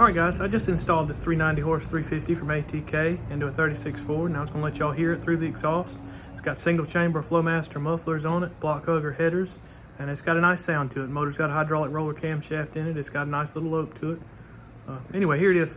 Alright guys, I just installed this 390 horse 350 from ATK into a 36 Now I was going to let y'all hear it through the exhaust. It's got single chamber Flowmaster mufflers on it, block hugger headers, and it's got a nice sound to it. Motor's got a hydraulic roller camshaft in it. It's got a nice little lope to it. Anyway, here it is.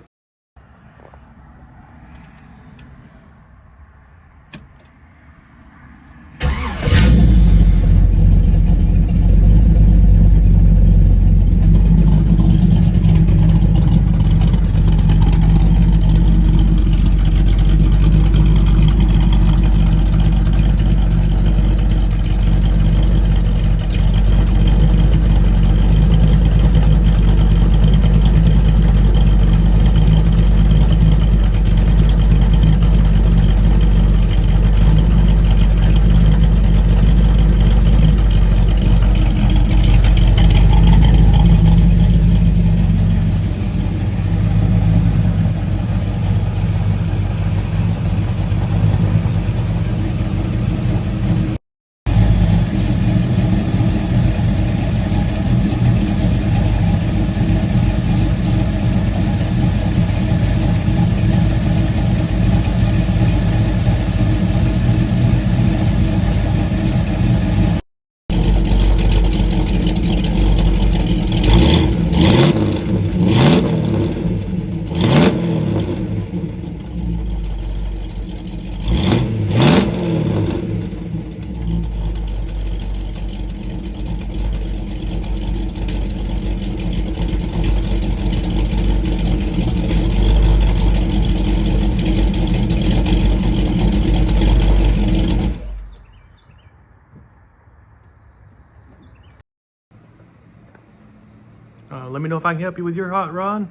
Let me know if I can help you with your hot rod.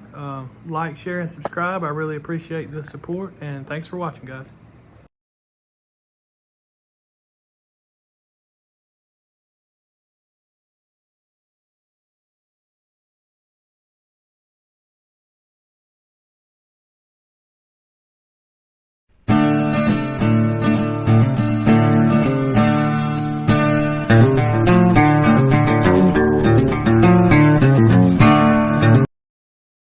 Like, share, and subscribe. I really appreciate the support, and thanks for watching, guys.